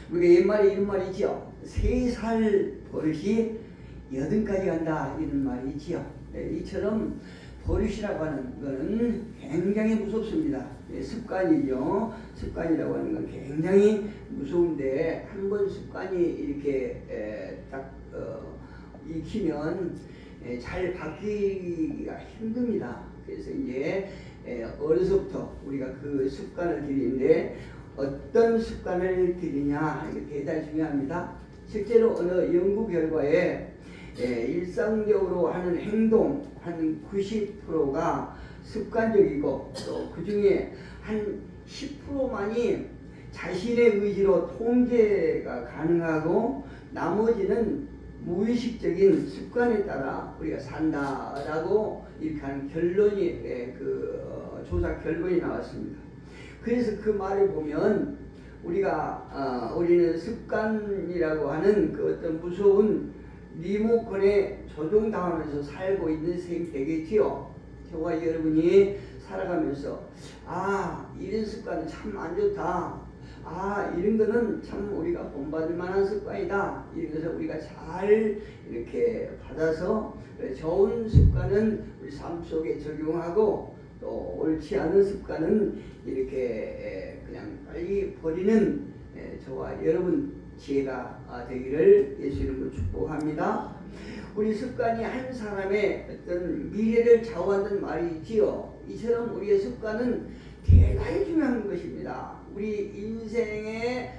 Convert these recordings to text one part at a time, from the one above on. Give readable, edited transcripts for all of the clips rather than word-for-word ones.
우리가 옛말에 이런 말이 있지요. 3살 버릇이 8까지 간다, 이런 말이 있지요. 이처럼 버릇이라고 하는 것은 굉장히 무섭습니다. 습관이죠. 습관이라고 하는 건 굉장히 무서운데, 한번 습관이 이렇게 딱 익히면 잘 바뀌기가 힘듭니다. 그래서 이제 어려서부터 우리가 그 습관을 들이는데, 어떤 습관을 들이냐, 이게 대단히 중요합니다. 실제로 어느 연구 결과에 일상적으로 하는 행동 한 90%가 습관적이고, 또 그 중에 한 10%만이 자신의 의지로 통제가 가능하고, 나머지는 무의식적인 습관에 따라 우리가 산다라고 이렇게 하는 결론이, 조사 결론이 나왔습니다. 그래서 그 말을 보면 우리는 습관이라고 하는 그 어떤 무서운 리모컨에 조종당하면서 살고 있는 셈이 되겠지요. 저와 여러분이 살아가면서 이런 습관은 참 안 좋다, 이런 거는 참 우리가 본받을 만한 습관이다, 이런 것을 우리가 잘 이렇게 받아서 좋은 습관은 우리 삶 속에 적용하고, 또 옳지 않은 습관은 이렇게 그냥 빨리 버리는 저와 여러분 지혜가 되기를 예수 이름으로 축복합니다. 우리 습관이 한 사람의 어떤 미래를 좌우한다는 말이 있지요. 이처럼 우리의 습관은 대단히 중요한 것입니다. 우리 인생의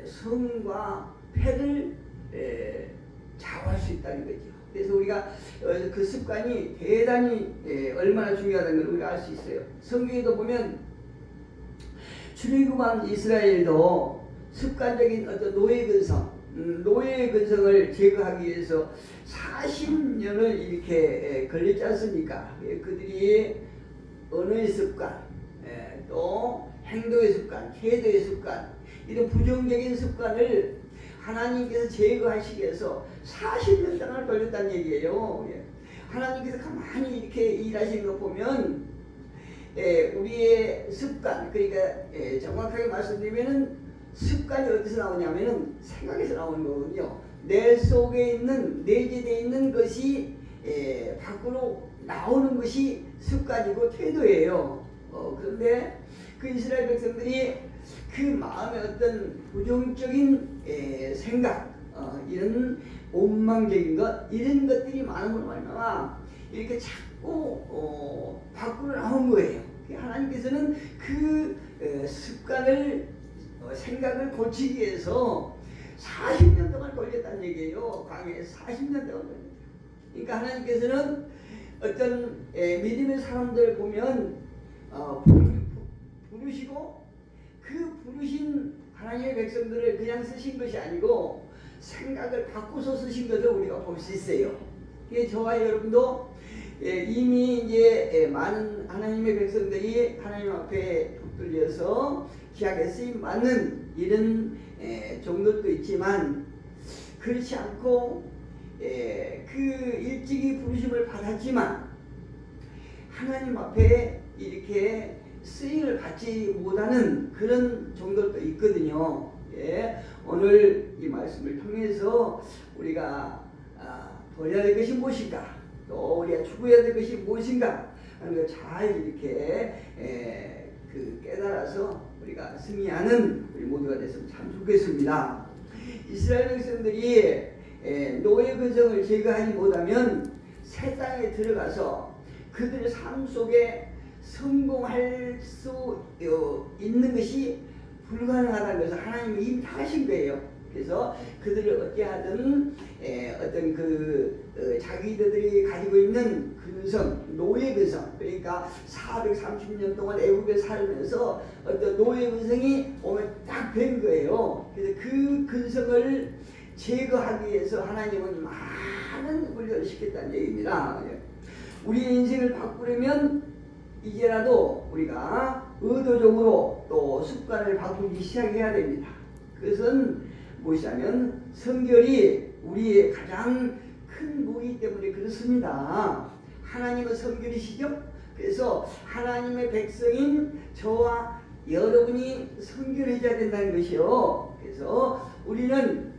성과 패를 좌우할 수 있다는 거죠. 그래서 우리가 그 습관이 대단히 얼마나 중요하다는 걸 우리가 알 수 있어요. 성경에도 보면 출애굽한 이스라엘도 습관적인 어떤 노예 근성을 제거하기 위해서 40년을 이렇게 걸렸지 않습니까? 그들이 언어의 습관, 또 행동의 습관, 태도의 습관, 이런 부정적인 습관을 하나님께서 제거하시기 위해서 40년 동안 걸렸다는 얘기예요. 하나님께서 가만히 이렇게 일하시는 거 보면 우리의 습관, 그러니까 정확하게 말씀드리면 습관이 어디서 나오냐면은 생각에서 나오는 거거든요. 내 속에 있는, 내재되어 있는 것이 밖으로 나오는 것이 습관이고 태도예요. 그런데 그 이스라엘 백성들이 그 마음의 어떤 부정적인 생각, 이런 원망적인 것, 이런 것들이 많은 말마다 이렇게 자꾸 밖으로 나온 거예요. 하나님께서는 그 습관을, 생각을 고치기 위해서 40년 동안 걸렸다는 얘기예요. 광야에서 40년 동안 걸렸다. 그러니까 하나님께서는 어떤 믿음의 사람들 보면 부르시고, 그 부르신 하나님의 백성들을 그냥 쓰신 것이 아니고 생각을 바꾸서 쓰신 것을 우리가 볼 수 있어요. 저와 여러분도 이미 이제 많은 하나님의 백성들이 하나님 앞에 붙들려서 귀하게 쓰임 받는 이런 종들도 있지만, 그렇지 않고 그 일찍이 부르심을 받았지만 하나님 앞에 이렇게 쓰임을 받지 못하는 그런 종들도 있거든요. 오늘 이 말씀을 통해서 우리가 버려야 될 것이 무엇인가, 또 우리가 추구해야 될 것이 무엇인가 하는 걸 잘 이렇게 깨달아서 우리가 승리하는 우리 모두가 됐으면 참 좋겠습니다. 이스라엘 백성들이 노예 근성을 제거하지 못하면 새 땅에 들어가서 그들의 삶 속에 성공할 수 있는 것이 불가능하다는 것을 하나님이 이미 다 하신 거예요. 그래서 그들을 어찌하든 어떤 자기들이 가지고 있는 근성, 노예 근성, 그러니까 430년 동안 애굽에 살면서 어떤 노예 근성이 오면 딱 된 거예요. 그래서 그 근성을 제거하기 위해서 하나님은 많은 훈련을 시켰다는 얘기입니다. 우리 인생을 바꾸려면 이제라도 우리가 의도적으로 또 습관을 바꾸기 시작해야 됩니다. 그것은 무엇이냐면 성결이 우리의 가장 큰 무기 때문에 그렇습니다. 하나님은 성결이시죠? 그래서 하나님의 백성인 저와 여러분이 성결해져야 된다는 것이요. 그래서 우리는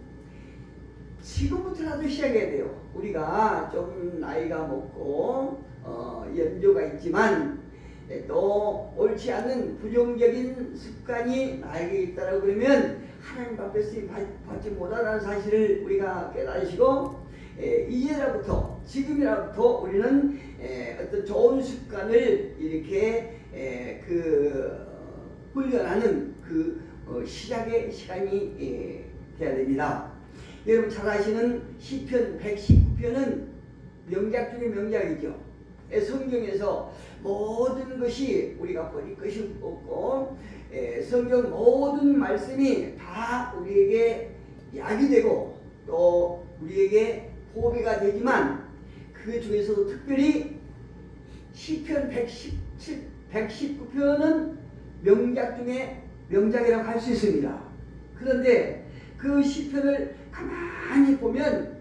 지금부터라도 시작해야 돼요. 우리가 좀 나이가 먹고 연조가 있지만 또 옳지 않는 부정적인 습관이 나에게 있다라고 그러면 하나님 앞에 쓰임 받지 못하다는 사실을 우리가 깨달으시고 이제라부터 지금이라부터 우리는 어떤 좋은 습관을 이렇게 훈련하는 시작의 시간이 돼야 됩니다. 여러분 잘 아시는 시편 119편은 명작 중에 명작이죠. 성경에서 모든 것이 우리가 버릴 것이 없고 성경 모든 말씀이 다 우리에게 약이 되고 또 우리에게 보배가 되지만 그 중에서도 특별히 시편 119편은 명작 중에 명작이라고 할 수 있습니다. 그런데 그 시편을 가만히 보면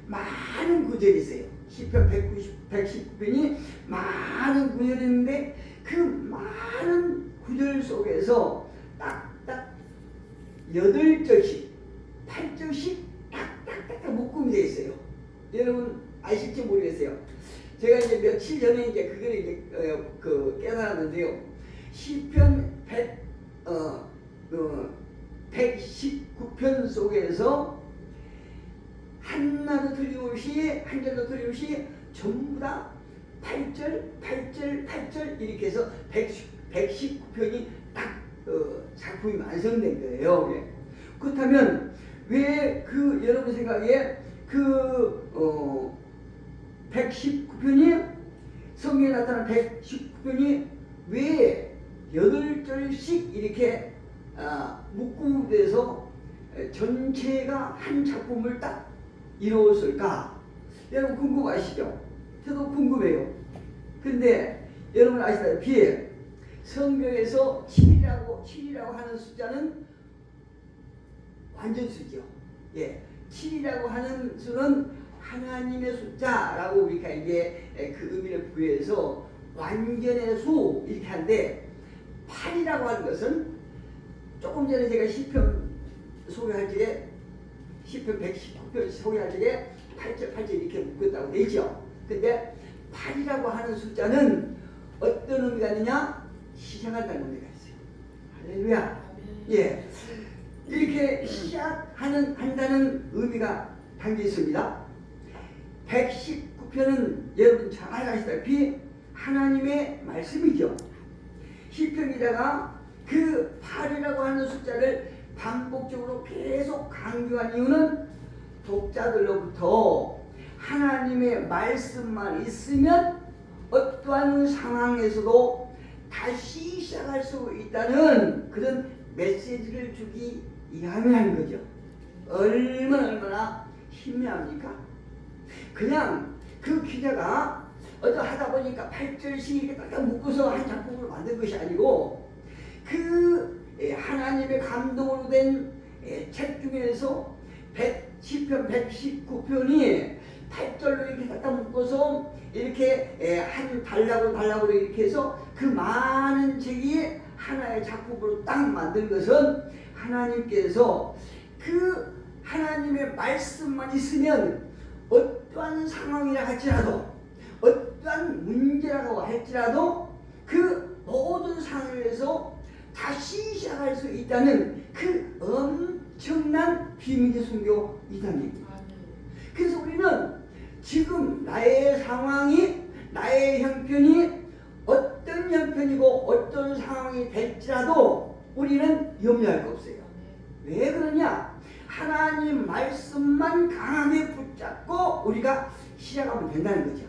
많은 구절이 있어요. 시편 119편이 많은 구절이 있는데 그 많은 구절 속에서 딱딱 8절씩 8절씩 딱딱딱 묶음이 되어 있어요. 여러분 아실지 모르겠어요. 제가 이제 며칠 전에 이제 그걸 이제 깨달았는데요. 시편 119편 속에서 하나도 틀림없이 한 절도 틀림없이 전부 다 8절 이렇게 해서 119편이 딱 작품이 완성된 거예요. 그렇다면 왜 여러분 생각에 119편이 성경에 나타난 119편이 왜 8절씩 이렇게 묶음돼서 전체가 한 작품을 딱 이루었을까? 여러분 궁금하시죠? 저도 궁금해요. 근데 여러분 아시다시피 성경에서 7이라고 하는 숫자는 완전수죠. 7이라고 하는 수는 하나님의 숫자라고 우리가 이제 그 의미를 부여해서 완전의 수 이렇게 하는데 8이라고 하는 것은 조금 전에 제가 시편 소개할 적에 시편 119편 소개할 적에 8절 이렇게 묶었다고 되어 있죠. 근데 8이라고 하는 숫자는 어떤 의미가 있느냐? 시작한다는 의미가 있어요. 할렐루야. 이렇게 한다는 의미가 담겨 있습니다. 119편은 여러분 잘 아시다시피 하나님의 말씀이죠. 시편에다가 그 8이라고 하는 숫자를 반복적으로 계속 강조한 이유는 독자들로부터 하나님의 말씀만 있으면 어떠한 상황에서도 다시 시작할 수 있다는 그런 메시지를 주기 위함이라는 거죠. 얼마나 희미합니까? 그냥 그 기자가 하다 보니까 8절씩 이렇게 딱 묶어서 한 작품을 만든 것이 아니고 하나님의 감동으로 된 책 중에서 시편 119편이 8절로 이렇게 갖다 묶어서 이렇게 한 단락으로 이렇게 해서 그 많은 책이 하나의 작품으로 딱 만든 것은 하나님께서 그 하나님의 말씀만 있으면 어떠한 상황이라 할지라도 어떠한 문제라고 할지라도 그 모든 상황에서 다시 시작할 수 있다는 그 엄청난 비밀의 순교이다니. 그래서 우리는 지금 나의 상황이 나의 형편이 어떤 형편이고 어떤 상황이 될지라도 우리는 염려할 거 없어요. 왜 그러냐? 하나님 말씀만 강하게 붙잡고 우리가 시작하면 된다는 거죠.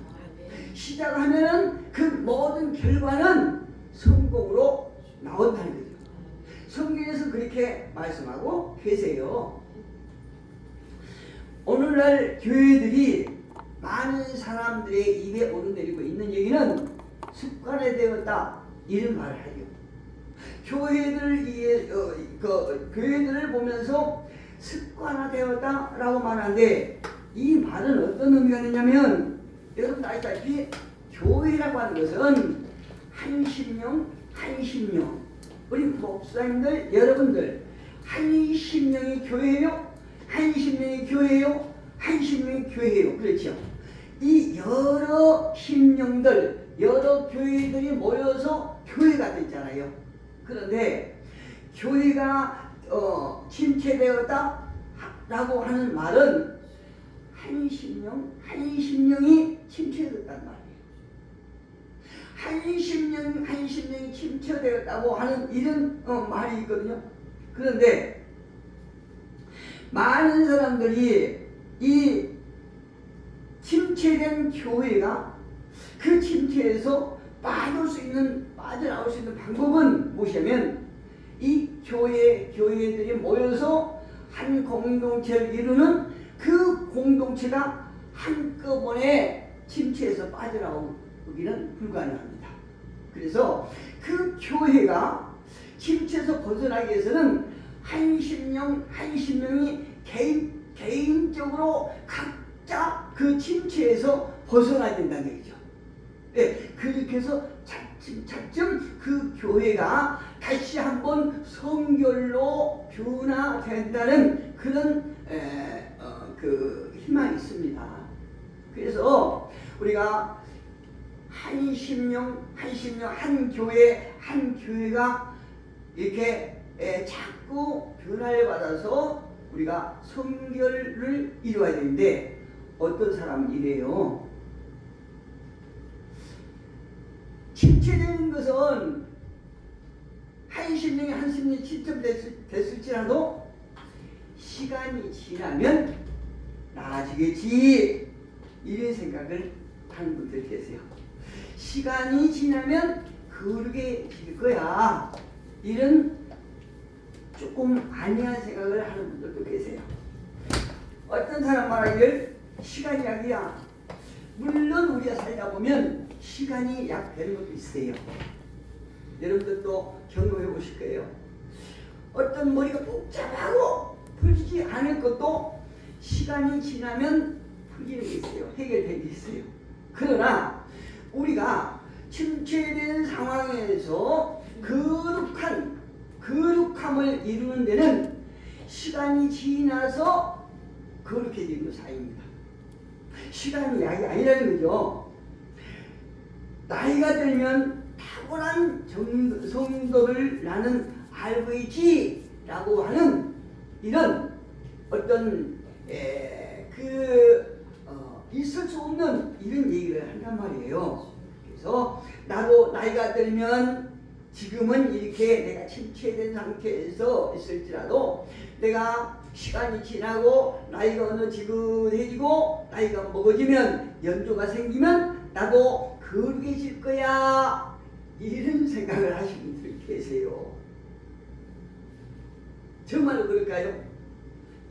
시작하면은 그 모든 결과는 성공으로 나온다는 거죠. 성경에서 그렇게 말씀하고 계세요. 오늘날 교회들이 많은 사람들의 입에 오르내리고 있는 얘기는 습관에 되었다 이런 말을 하죠. 교회들을 보면서 습관화되었다라고 말하는데 이 말은 어떤 의미가 있느냐면 여러분 아시다시피 교회라고 하는 것은 한 심령 우리 목사님들 여러분들 한심령이 교회예요? 한심령이 교회예요? 한심령이 교회예요. 그렇죠? 이 여러 심령들, 여러 교회들이 모여서 교회가 됐잖아요. 그런데 교회가 침체되었다 라고 하는 말은 한심령이 침체되었단 말이에요. 한심령이 침체되었다고 하는 이런 말이 있거든요. 그런데 많은 사람들이 이 침체된 교회가 그 침체에서 빠져나올 수 있는 방법은 무엇이냐면 이 교회들이 모여서 한 공동체를 이루는 그 공동체가 한꺼번에 침체에서 빠져나오기는 불가능합니다. 그래서 그 교회가 침체에서 벗어나기 위해서는 한심령이 개인적으로 각자 그 침체에서 벗어나야 된다는 얘기죠. 네, 그렇게 해서 차츰 그 교회가 다시 한번 성결로 변화된다는 그런 그 희망이 있습니다. 그래서 우리가 한심령 한 교회가 이렇게 자꾸 변화를 받아서 우리가 성결을 이루어야 되는데 어떤 사람은 이래요. 침체되는 것은 한심령이 침체됐을지라도 시간이 지나면 나아지겠지 이런 생각을 하는 분들 계세요. 시간이 지나면 그러게 될 거야 이런 조금 아니한 생각을 하는 분들도 계세요. 어떤 사람 말하기를 시간이 약이야. 물론 우리가 살다 보면 시간이 약 되는 것도 있어요. 여러분들도 경험해 보실 거예요. 어떤 머리가 복잡하고 풀리지 않을 것도 시간이 지나면 풀리는 게 있어요. 해결되는 게 있어요. 그러나 우리가 침체된 상황에서 거룩함을 이루는 데는 시간이 지나서 거룩해지는 사이입니다. 시간이 약이 아니라는 거죠. 나이가 들면 탁월한 성도를 나는 알고 있지 라고 하는 이런 어떤 있을 수 없는 이런 얘기를 한단 말이에요. 그래서 나도 나이가 들면 지금은 이렇게 내가 침체된 상태에서 있을지라도 내가 시간이 지나고 나이가 어느 지긋해지고 나이가 먹어지면 연조가 생기면 나도 거룩해질 거야 이런 생각을 하시는 분들이 계세요. 정말로 그럴까요?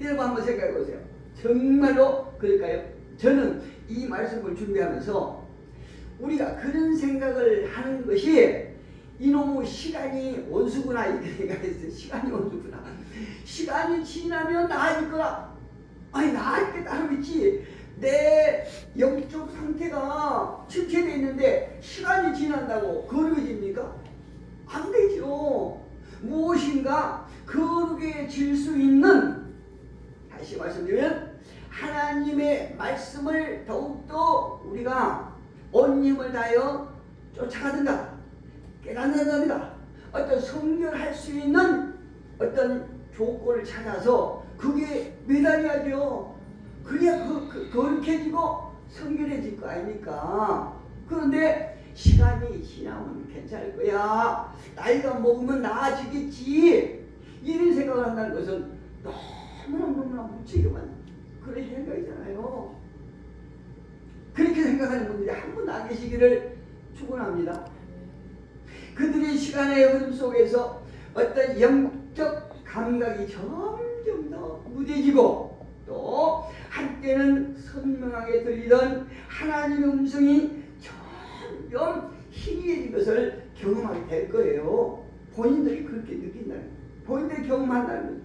여러분 한번 생각해 보세요. 정말로 그럴까요? 저는 이 말씀을 준비하면서 우리가 그런 생각을 하는 것이 이놈의 시간이 원수구나 이렇게 생각했어요. 시간이 원수구나. 시간이 지나면 나아질 거라. 아니 나아질 게 따로 있지. 내 영적 상태가 침체되어 있는데 시간이 지난다고 거룩해집니까? 안 되죠. 무엇인가 거룩해질 수 있는, 다시 말씀드리면 하나님의 말씀을 더욱더 우리가 온 힘을 다하여 쫓아가든가 깨닫는다든가 어떤 성결할 수 있는 어떤 조건을 찾아서 그게 매달려야죠. 그래야 거룩해지고 성결해질 거 아닙니까? 그런데 시간이 지나면 괜찮을 거야. 나이가 먹으면 나아지겠지. 이런 생각을 한다는 것은 너무나 무책임한 그런 생각이잖아요. 그렇게 생각하는 분들이 한 분 안 계시기를 축원합니다. 그들의 시간의 흐름 속에서 어떤 영적 감각이 점점 더 무뎌지고 또 한때는 선명하게 들리던 하나님의 음성이 점점 희미해진 것을 경험하게 될 거예요. 본인들이 그렇게 느낀다는 거예요. 본인들이 경험한다는 거예요.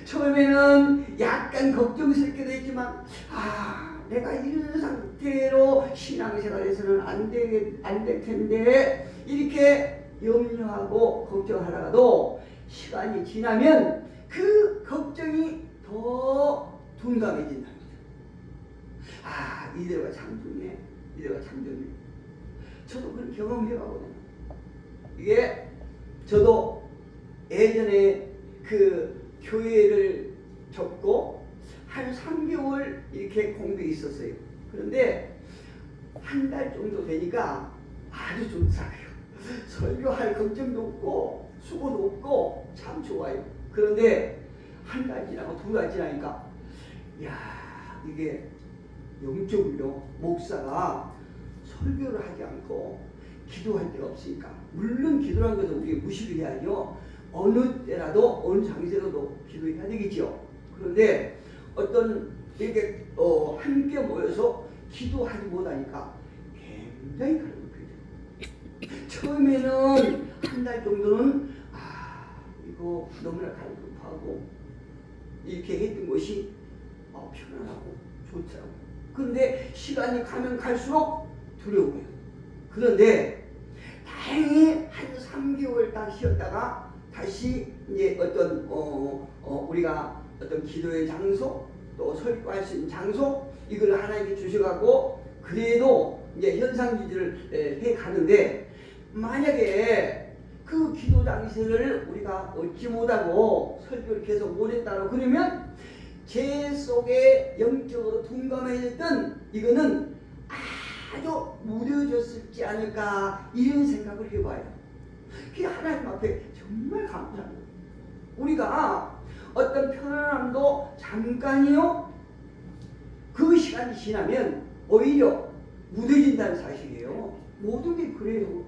처음에는 약간 걱정스럽기도 했지만 내가 이런 상태로 신앙생활에서는 안 될 텐데 이렇게 염려하고 걱정하다가도 시간이 지나면 그 걱정이 더 둔감해진답니다. 아, 이대로가 참 좋네. 이대로가 참 좋네. 저도 그런 경험해봤거든요. 이게 저도 예전에 그 교회를 접고 한 3개월 이렇게 공부에 있었어요. 그런데 한 달 정도 되니까 아주 좋더라고요. 설교할 걱정도 없고 수고도 없고 참 좋아요. 그런데 한 달 지나고 2달 지나니까 야, 이게 영적으로 목사가 설교를 하지 않고 기도할 데가 없으니까, 물론 기도라는 것은 우리가 무시를 해야죠. 어느 때라도 어느 장소라도 기도해야 되겠죠. 그런데 어떤 이렇게 함께 모여서 기도하지 못하니까 굉장히 갈급해져요. 처음에는 한 달 정도는 이거 너무나 갈급하고 이렇게 했던 것이 편안하고 좋더라고요. 그런데 시간이 가면 갈수록 두려워요. 그런데 다행히 한 3개월 딱 쉬었다가 다시 이제 어떤 우리가 어떤 기도의 장소, 또 설교할 수 있는 장소, 이걸 하나님께 주셔가고 그래도 이제 현상 유지를 해 가는데, 만약에 그 기도 장소를 우리가 얻지 못하고 설교를 계속 못했다고 그러면 제 속에 영적으로 둔감해졌던 이거는 아주 무뎌졌을지 않을까, 이런 생각을 해봐요. 그게 하나님 앞에 정말 감사합니다. 우리가 어떤 편안함도 잠깐이요, 그 시간이 지나면 오히려 무뎌진다는 사실이에요. 모든 게 그래요.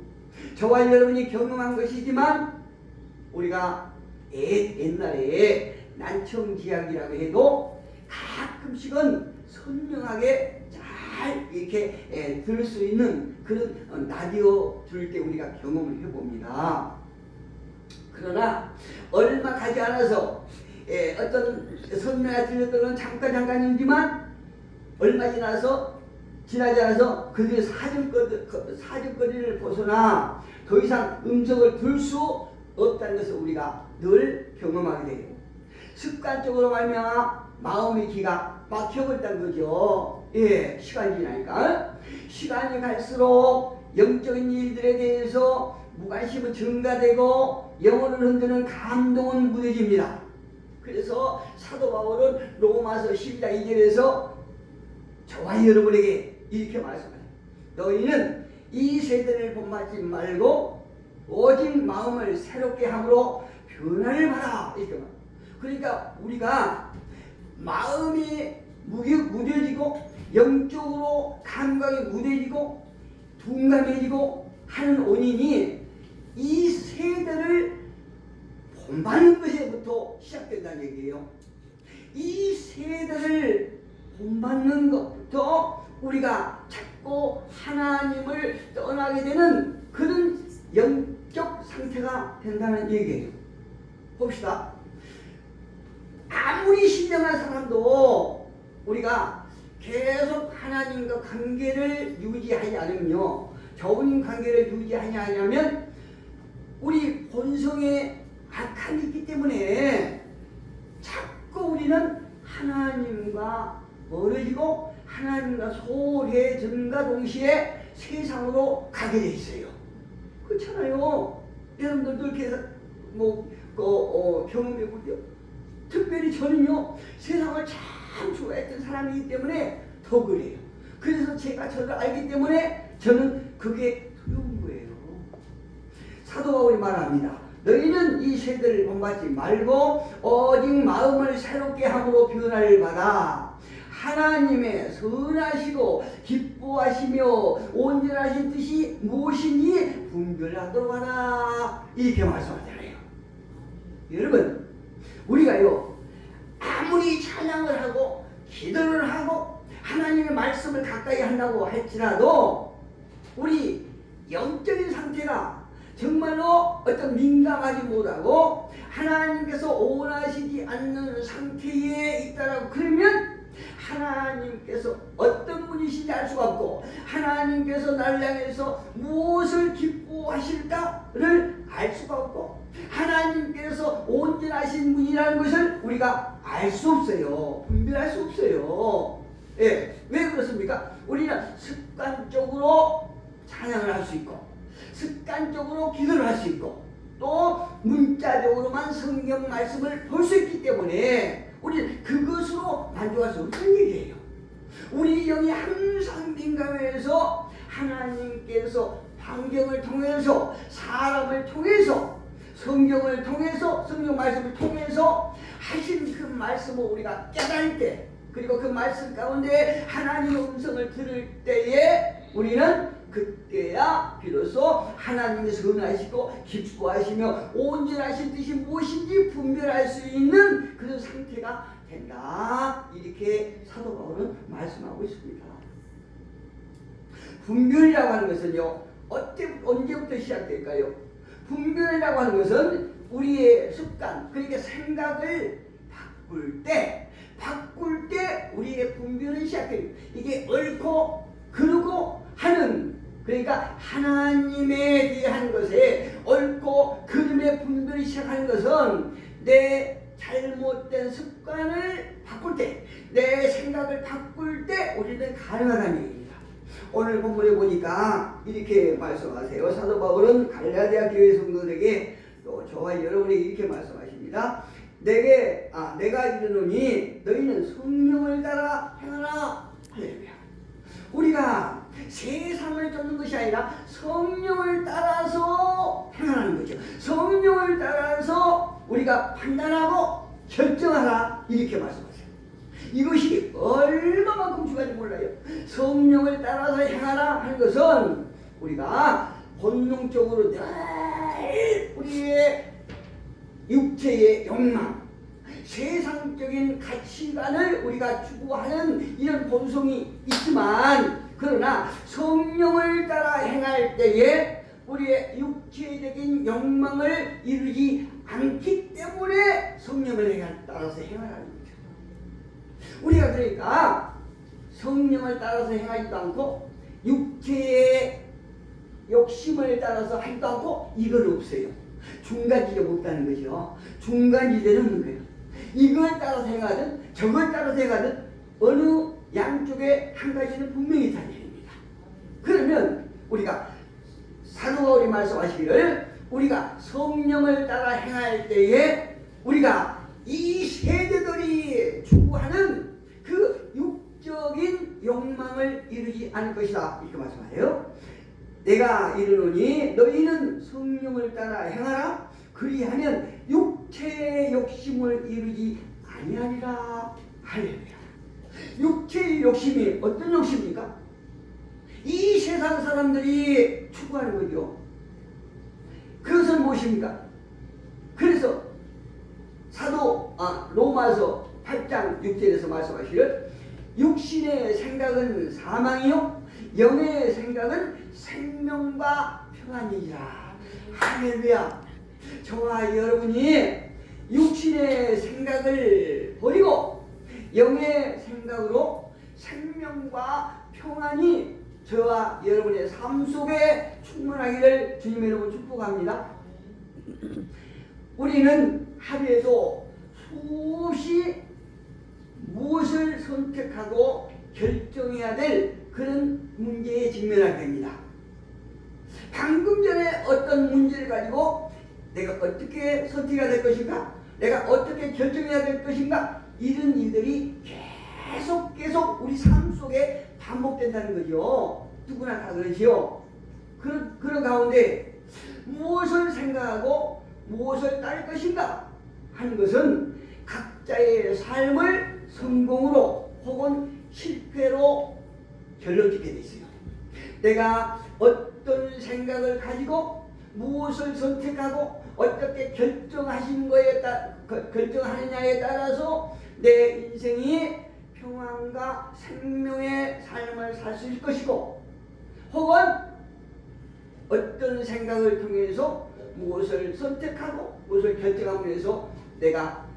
저와 여러분이 경험한 것이지만 우리가 옛날에 난청지약이라고 해도 가끔씩은 선명하게 잘 이렇게 들을 수 있는 그런 라디오 들을 때 우리가 경험을 해봅니다. 그러나 얼마 가지 않아서 어떤 선명하게 들렸던 건 잠깐이지만 얼마 지나지 않아서 그들의 사정거리를 벗어나 더 이상 음성을 들을 수 없다는 것을 우리가 늘 경험하게 돼요. 습관적으로 말미암아 마음의 귀가 막혀버렸다는 거죠. 시간이 지나니까. 시간이 갈수록 영적인 일들에 대해서 무관심은 증가되고 영혼을 흔드는 감동은 무뎌집니다. 그래서 사도 바울은 로마서 12장 2절에서 저와 여러분에게 이렇게 말씀해요. 너희는 이 세대를 본받지 말고 오직 마음을 새롭게 함으로 변화를 받아. 이렇게 말해요. 그러니까 우리가 마음이 무뎌지고 영적으로 감각이 무뎌지고 둔감해지고 하는 원인이 이 세대를 본받는 것에부터 시작된다는 얘기예요. 이 세대를 본받는 것부터 우리가 자꾸 하나님을 떠나게 되는 그런 영적 상태가 된다는 얘기예요. 봅시다. 아무리 신령한 사람도 우리가 계속 하나님과 관계를 유지하지 않으면요, 좋은 관계를 유지하지 않으면 우리 본성에 악함이 있기 때문에 자꾸 우리는 하나님과 멀어지고 하나님과 소홀해짐과 동시에 세상으로 가게 돼 있어요. 그렇잖아요. 여러분들도 이렇게 경험해 보죠. 특별히 저는요, 세상을 참 좋아했던 사람이기 때문에 더 그래요. 그래서 제가 저를 알기 때문에 저는 그게 두려운 거예요. 사도 바울이 말합니다. 너희는 이 세대를 본받지 말고 오직 마음을 새롭게 함으로 변화를 받아 하나님의 선하시고 기뻐하시며 온전하신 뜻이 무엇인지 분별하도록 하라. 이렇게 말씀하잖아요. 여러분, 우리가요, 아무리 찬양을 하고 기도를 하고 하나님의 말씀을 가까이 한다고 할지라도 우리 영적인 상태가 정말로 어떤 민감하지 못하고 하나님께서 원하시지 않는 상태에 있다라고 그러면 하나님께서 어떤 분이신지 알 수가 없고 하나님께서 나를 향해서 무엇을 기뻐하실까를 알 수가 없고 하나님께서 온전하신 분이라는 것을 우리가 알 수 없어요. 분별할 수 없어요. 예, 왜 그렇습니까? 우리는 습관적으로 찬양을 할 수 있고 습관적으로 기도를 할 수 있고 또 문자적으로만 성경 말씀을 볼 수 있기 때문에 우리는 그것으로 만족할 수 없는 일이에요. 우리 영이 항상 민감해서 하나님께서 환경을 통해서 사람을 통해서 성경을 통해서 성경 말씀을 통해서 하신 그 말씀을 우리가 깨달을 때 그리고 그 말씀 가운데 하나님의 음성을 들을 때에 우리는 그때야 비로소 하나님의 선하시고 기뻐하시며 온전하신 뜻이 무엇인지 분별할 수 있는 그런 상태가 된다. 이렇게 사도 바울은 말씀하고 있습니다. 분별이라고 하는 것은요, 언제부터 시작될까요? 분별이라고 하는 것은 우리의 습관, 그러니까 생각을 바꿀 때 우리의 분별은 시작해요. 이게 옳고 그르고 하는, 그러니까 하나님에 대한 것에 옳고 그름의 분별이 시작하는 것은 내 잘못된 습관을 바꿀 때, 내 생각을 바꿀 때 우리는 가능하다는 얘기입니다. 오늘 본문에 보니까 이렇게 말씀하세요. 사도 바울은 갈라디아 교회 성도들에게 또 저와 여러분에게 이렇게 말씀하십니다. 내가 이르노니 너희는 성령을 따라 행하라. 할렐루야. 우리가 세상을 쫓는 것이 아니라 성령을 따라서 행하는 거죠. 성령을 따라서 우리가 판단하고 결정하라. 이렇게 말씀하세요. 이것이 얼마만큼 중요한지 몰라요. 성령을 따라서 행하라 하는 것은 우리가 본능적으로 늘 우리의 육체의 욕망, 세상적인 가치관을 우리가 추구하는 이런 본성이 있지만, 그러나 성령을 따라 행할 때에 우리의 육체적인 욕망을 이루지 않기 때문에 성령을 따라서 행하라는 거죠. 우리가 그러니까 성령을 따라서 행하지도 않고 육체의 욕심을 따라서 하지도 않고 이건 없어요. 중간지대가 없다는 거죠. 중간지대는 없는 거예요. 이걸 따라서 행하든 저걸 따라서 행하든 어느 양쪽에 한 가지는 분명히 있다는 얘기입니다. 그러면 우리가 사도 바울이 말씀하시기를 우리가 성령을 따라 행할 때에 우리가 이 세대들이 추구하는 그 육적인 욕망을 이루지 않을 것이다. 이렇게 말씀하세요. 내가 이르노니 너희는 성령을 따라 행하라. 그리하면 육체의 욕심을 이루지 아니하리라. 할렐루야. 육체의 욕심이 어떤 욕심입니까? 이 세상 사람들이 추구하는 거죠. 그것은 무엇입니까? 그래서 로마서 8장 6절에서 말씀하시기를 육신의 생각은 사망이요 영의 생각은 생명과 평안이니라. 할렐루야. 저와 여러분이 육신의 생각을 버리고 영의 생각으로 생명과 평안이 저와 여러분의 삶 속에 충만하기를 주님의 이름으로 축복합니다. 우리는 하루에도 수없이 무엇을 선택하고 결정해야 될 그런 문제에 직면하게 됩니다. 방금 전에 어떤 문제를 가지고 내가 어떻게 선택해야 될 것인가, 내가 어떻게 결정해야 될 것인가, 이런 일들이 계속 우리 삶 속에 반복된다는 거죠. 누구나 다 그러지요. 그런 가운데 무엇을 생각하고 무엇을 따를 것인가 하는 것은 각자의 삶을 성공으로 혹은 실패로 결론짓게 돼 있어요. 내가 어떤 생각을 가지고 무엇을 선택하고 어떻게 결정하느냐에 따라서 내 인생이 평안과 생명의 삶을 살 수 있을 것이고, 혹은 어떤 생각을 통해서 무엇을 선택하고 무엇을 결정함으로 해서 내가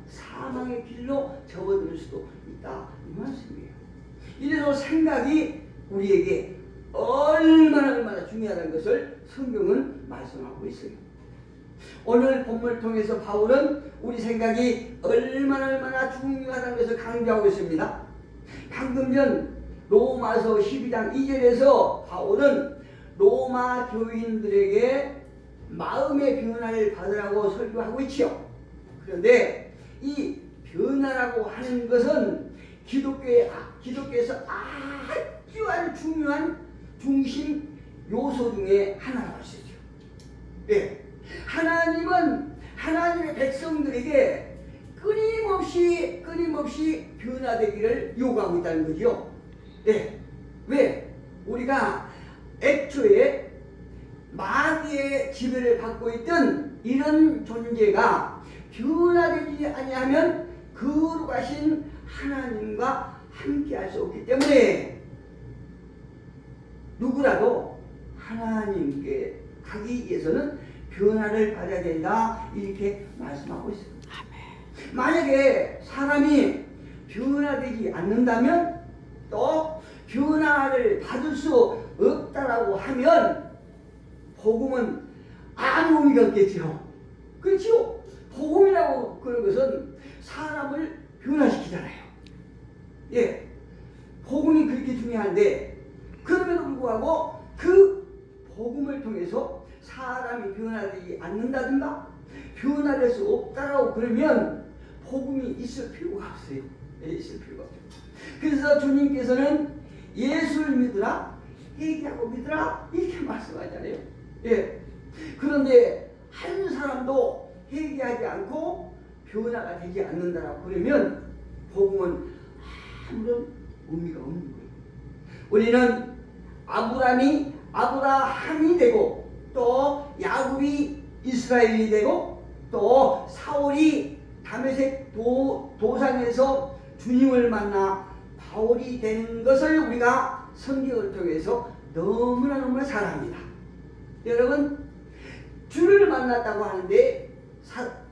사망의 길로 접어들 수도 있다 이 말씀이에요. 이래서 생각이 우리에게 얼마나 중요하다는 것을 성경은 말씀하고 있어요. 오늘 본문을 통해서 바울은 우리 생각이 얼마나 중요하다는 것을 강조하고 있습니다. 방금 전 로마서 12장 2절에서 바울은 로마 교인들에게 마음의 변화를 받으라고 설교하고 있지요. 그런데 이 변화라고 하는 것은 기독교에서 아주 중요한 중심 요소 중에 하나라고 할 수 있죠. 예. 하나님은 하나님의 백성들에게 끊임없이 변화되기를 요구하고 있다는 거죠. 예. 왜? 우리가 애초에 마귀의 지배를 받고 있던 이런 존재가 변화되지 아니하면 거룩하신 하나님과 함께할 수 없기 때문에 누구라도 하나님께 가기 위해서는 변화를 받아야 된다 이렇게 말씀하고 있습니다. 만약에 사람이 변화되지 않는다면 또 변화를 받을 수 없다라고 하면 복음은 아무 의미가 없겠죠. 그렇죠? 복음이라고 그런 것은 사람을 변화시키잖아요. 예, 복음이 그렇게 중요한데 그럼에도 불구하고 그 복음을 통해서 사람이 변화되지 않는다든가 변화될 수 없다라고 그러면 복음이 있을 필요가 없어요. 예, 있을 필요가 없어요. 그래서 주님께서는 예수를 믿으라, 회개하고 믿으라 이렇게 말씀하잖아요. 예. 그런데 한 사람도 회개하지 않고 변화가 되지 않는다라고 그러면 복음은 아무런 의미가 없는 거예요. 우리는 아브라함이 되고 또 야곱이 이스라엘이 되고 또 사울이 다메섹 도상에서 주님을 만나 바울이 되는 것을 우리가 성경을 통해서 너무나 잘 압니다. 여러분, 주를 만났다고 하는데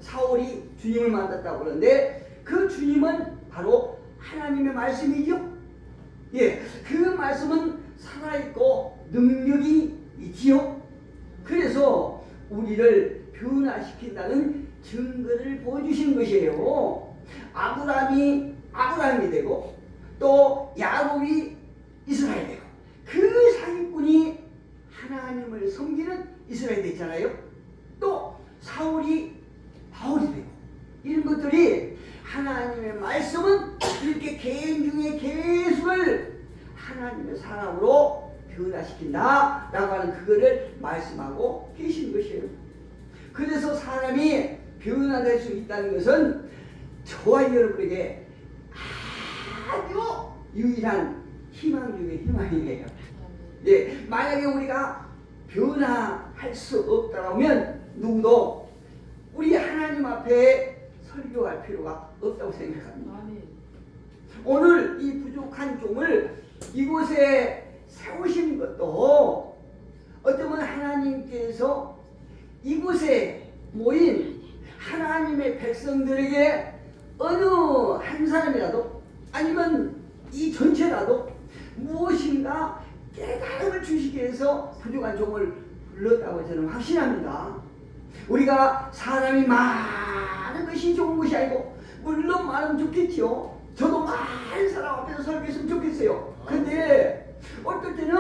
사울이 주님을 만났다고 하는데 그 주님은 바로 하나님의 말씀이죠. 예, 그 말씀은 살아있고 능력이 있지요. 그래서 우리를 변화시킨다는 증거를 보여주신 것이에요. 아브라함이 되고 또 야곱이 이스라엘이 되고 그 사기꾼이 하나님을 섬기는 이스라엘이 됐잖아요. 또 사울이 바울이 되고 이런 것들이 하나님의 말씀은 이렇게 개인 중에 개수를 하나님의 사람으로 변화시킨다 라고 하는 그거를 말씀하고 계신 것이에요. 그래서 사람이 변화될 수 있다는 것은 저와 여러분에게 아주 유일한 희망 중에 희망이에요. 예, 만약에 우리가 변화할 수 없다면 누구도 우리 하나님 앞에 설교할 필요가 없다고 생각합니다. 오늘 이 부족한 종을 이곳에 세우신 것도 어쩌면 하나님께서 이곳에 모인 하나님의 백성들에게 어느 한 사람이라도 아니면 이 전체라도 무엇인가 깨달음을 주시기 위해서 부족한 종을 불렀다고 저는 확신합니다. 우리가 사람이 많은 것이 좋은 것이 아니고 물론 많으면 좋겠죠. 저도 많은 사람 앞에서 설교했으면 좋겠어요. 근데 어떨 때는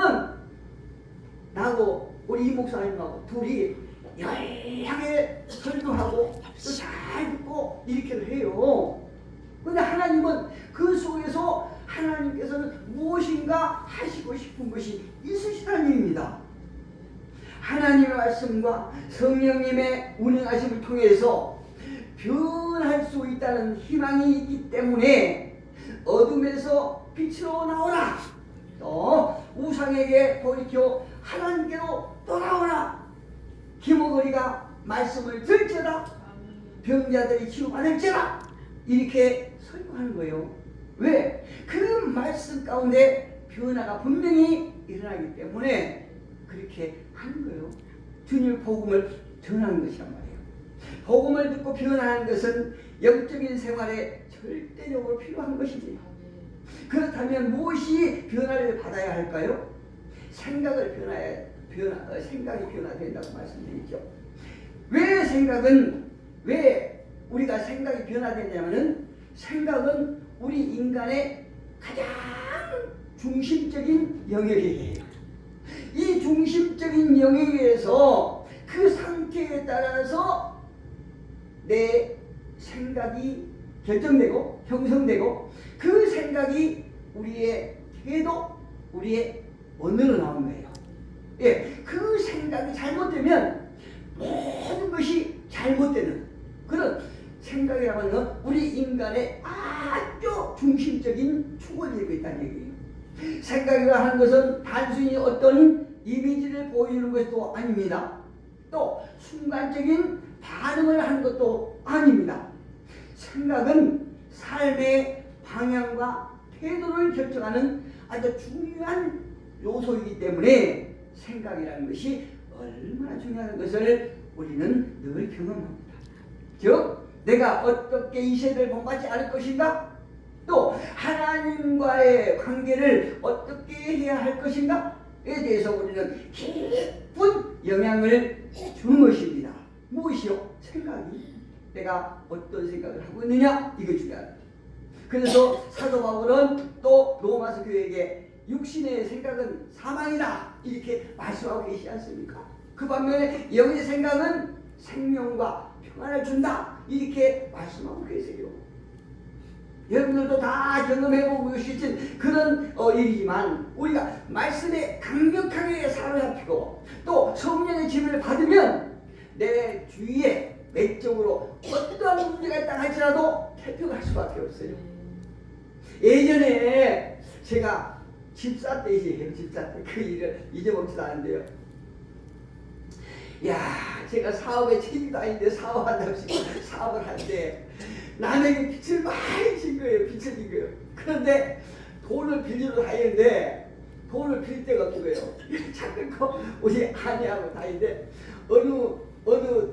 나하고 우리 이 목사님하고 둘이 열하게 설교하고 또 잘 듣고 이렇게 해요. 근데 하나님은 그 속에서 하나님께서는 무엇인가 하시고 싶은 것이 있으시다는 얘기입니다. 하나님의 말씀과 성령님의 운행하심을 통해서 변할 수 있다는 희망이 있기 때문에 어둠에서 빛으로 나오라, 또 우상에게 돌이켜 하나님께로 돌아오라, 기모거리가 말씀을 들지어다, 병자들이 치유받을지어다 이렇게 설교하는 거예요. 왜? 그 말씀 가운데 변화가 분명히 일어나기 때문에 그렇게 하는 거예요. 주님의 복음을 전하는 것이란 말이에요. 복음을 듣고 변화하는 것은 영적인 생활에 절대적으로 필요한 것입니다. 그렇다면 무엇이 변화를 받아야 할까요? 생각이 변화된다고 말씀드리죠. 왜 우리가 생각이 변화되냐면은 생각은 우리 인간의 가장 중심적인 영역이에요. 이 중심적인 영역에서 그 상태에 따라서 내 생각이 결정되고 형성되고 그 생각이 우리의 태도, 우리의 언어로 나오는 거예요. 예, 그 생각이 잘못되면 모든 것이 잘못되는 그런 생각이라고 하는 건 우리 인간의 아주 중심적인 축을 이루고 있다는 얘기예요. 생각이라고 하는 것은 단순히 어떤 이미지를 보이는 것도 아닙니다. 또 순간적인 반응을 하는 것도 아닙니다. 생각은 삶의 방향과 태도를 결정하는 아주 중요한 요소이기 때문에 생각이라는 것이 얼마나 중요한 것을 우리는 늘 경험합니다. 즉 내가 어떻게 이 세대를 본받지 않을 것인가? 또 하나님과의 관계를 어떻게 해야 할 것인가에 대해서 우리는 깊은 영향을 주는 것입니다. 무엇이요? 생각이. 내가 어떤 생각을 하고 있느냐? 이거 중요합니다. 그래서 사도 바울은 또 로마서 교회에게 육신의 생각은 사망이다 이렇게 말씀하고 계시지 않습니까? 그 반면에 영의 생각은 생명과 평안을 준다 이렇게 말씀하고 계세요. 여러분들도 다 경험해보고 계신 그런 일이지만 우리가 말씀에 강력하게 사로잡히고 또 성령의 지배를 받으면 내 주위에 외적으로 어떠한 문제가 있다 할지라도 태평할 수밖에 없어요. 예전에 제가 집사 때이에요. 집사 때 그 일을 잊어먹지도 않은데요. 야, 제가 사업에 책임도 아닌데 사업한답시고 사업을 할 때 남에게 빚을 많이 진 거예요. 빚을 진 거예요. 그런데 돈을 빌리러 다니는데 돈을 빌릴 데가 없는 거예요. 자꾸 우리 아내하고 다니는데 어느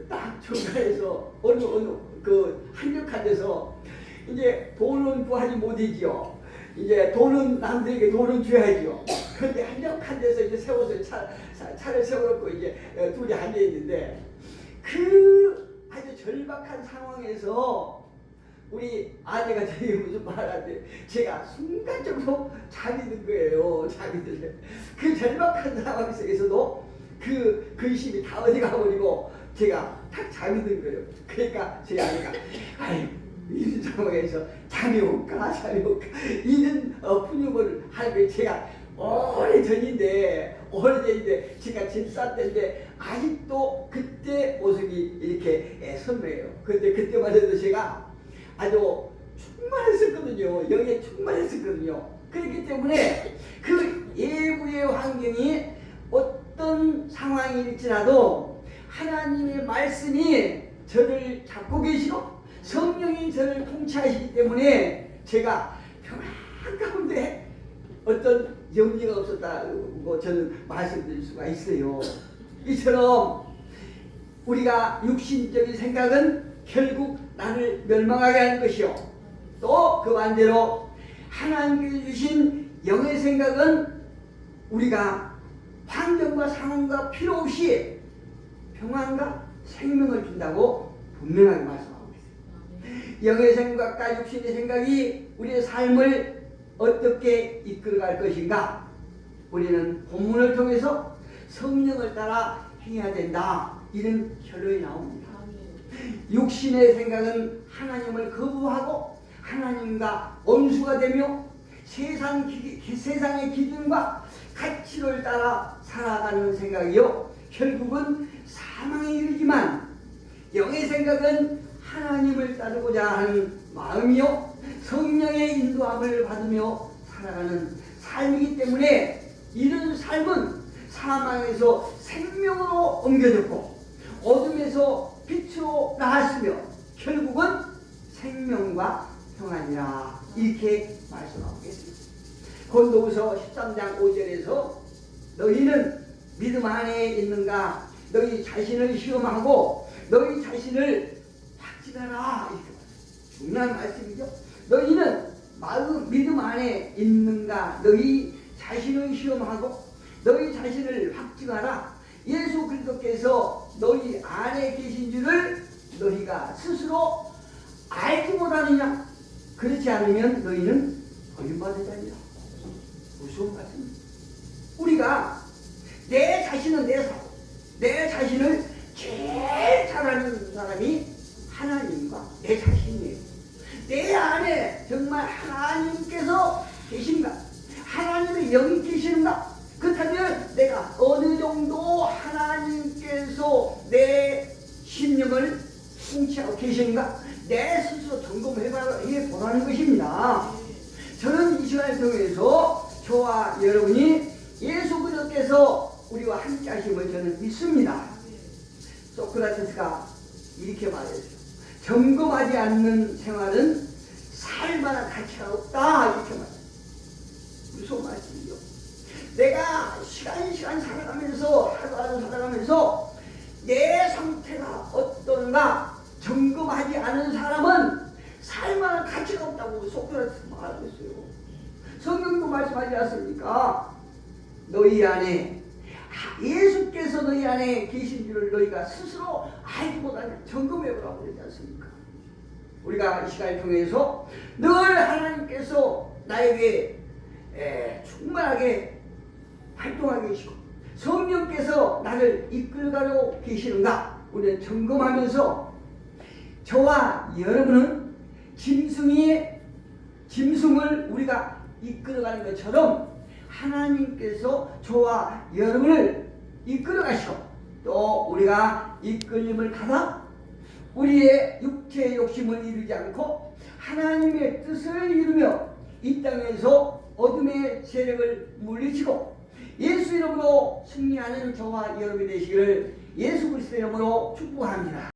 딱 중간에서 어느 그 한적한 데서 이제 돈은 구하지 못하지요. 이제 돈은 남들에게 돈은 줘야지요. 그런데 한적한 데서 이제 세워서 차를 세워놓고 이제 둘이 앉아 있는데 그 아주 절박한 상황에서 우리 아내가 저에게 무슨 말을 하는데 제가 순간적으로 잠이 든 거예요. 잠이 들어요. 그 절박한 상황 속에서도 그 근심이 다 어디 가버리고 제가 탁 잠이 든 거예요. 그러니까 제 아내가 아이 이런 상황에서 잠이 올까 이런 푸념을 하는 제가 오래전인데 제가 집사 때인데 아직도 그때 모습이 이렇게 선명해요. 그런데 그때만 해도 제가 아주 충만했었거든요. 영에 충만했었거든요. 그렇기 때문에 그 예부의 환경이 어떤 상황일지라도 하나님의 말씀이 저를 잡고 계시고 성령이 저를 통치하시기 때문에 제가 평안 가운데 어떤 염려가 없었다고 저는 말씀드릴 수가 있어요. 이처럼 우리가 육신적인 생각은 결국 나를 멸망하게 하는 것이요. 또 그 반대로 하나님께서 주신 영의 생각은 우리가 환경과 상황과 필요 없이 평안과 생명을 준다고 분명하게 말씀하고 있습니다. 영의 생각과 육신의 생각이 우리의 삶을 어떻게 이끌어갈 것인가? 우리는 본문을 통해서 성령을 따라 행해야 된다. 이런 결론이 나옵니다. 육신의 생각은 하나님을 거부하고 하나님과 원수가 되며 세상의 기준과 가치를 따라 살아가는 생각이요. 결국은 사망에 이르지만 영의 생각은 하나님을 따르고자 하는 마음이요. 성령의 인도함을 받으며 살아가는 삶이기 때문에 이런 삶은 사망에서 생명으로 옮겨졌고 어둠에서 빛으로 나았으며 결국은 생명과 평안이라 이렇게 말씀하고 계십니다. 고린도후서 13장 5절에서 너희는 믿음 안에 있는가? 너희 자신을 시험하고 너희 자신을 확증하라. 이렇게 중요한 말씀이죠. 너희는 마음 믿음 안에 있는가? 너희 자신을 시험하고 너희 자신을 확증하라. 예수 그리스도께서 너희 안에 계신 줄을 너희가 스스로 알지 못하느냐? 그렇지 않으면 너희는 버림받으리라. 무서운 말씀입니다. 우리가 내 자신은 내 자신을 제일 잘 아는 사람이 하나님과 내 자신이에요. 내 안에 정말 하나님께서 계신가? 하나님의 영이 계시는가? 그렇다면 내가 어느 정도 하나님께서 내 심령을 통치하고 계신가? 내 스스로 점검해 보라는 것입니다. 저는 이 시간을 통해서 저와 여러분이 예수 그리스도께서 우리와 함께 하심을 저는 믿습니다. 소크라테스가 이렇게 말했어요. 점검하지 않는 생활은 살만한 가치가 없다. 이렇게 말해요. 무슨 말씀이죠? 내가 시간 살아가면서 하루 살아가면서 내 상태가 어떤가 점검하지 않은 사람은 살만한 가치가 없다고 소크라테스 말했어요. 성경도 말씀하지 않습니까? 너희 안에 예수께서 너희 안에 계신 줄을 너희가 스스로 알지 못하냐? 점검해보라고 그러지 않습니까? 우리가 이 시간을 통해서 늘 하나님께서 나에게 충만하게 활동하고 계시고 성령께서 나를 이끌어가고 계시는가? 우리는 점검하면서 저와 여러분은 짐승을 우리가 이끌어가는 것처럼 하나님께서 저와 여러분을 이끌어 가시고 또 우리가 이끌림을 받아 우리의 육체의 욕심을 이루지 않고 하나님의 뜻을 이루며 이 땅에서 어둠의 세력을 물리치고 예수 이름으로 승리하는 저와 여러분이 되시기를 예수 그리스도의 이름으로 축복합니다.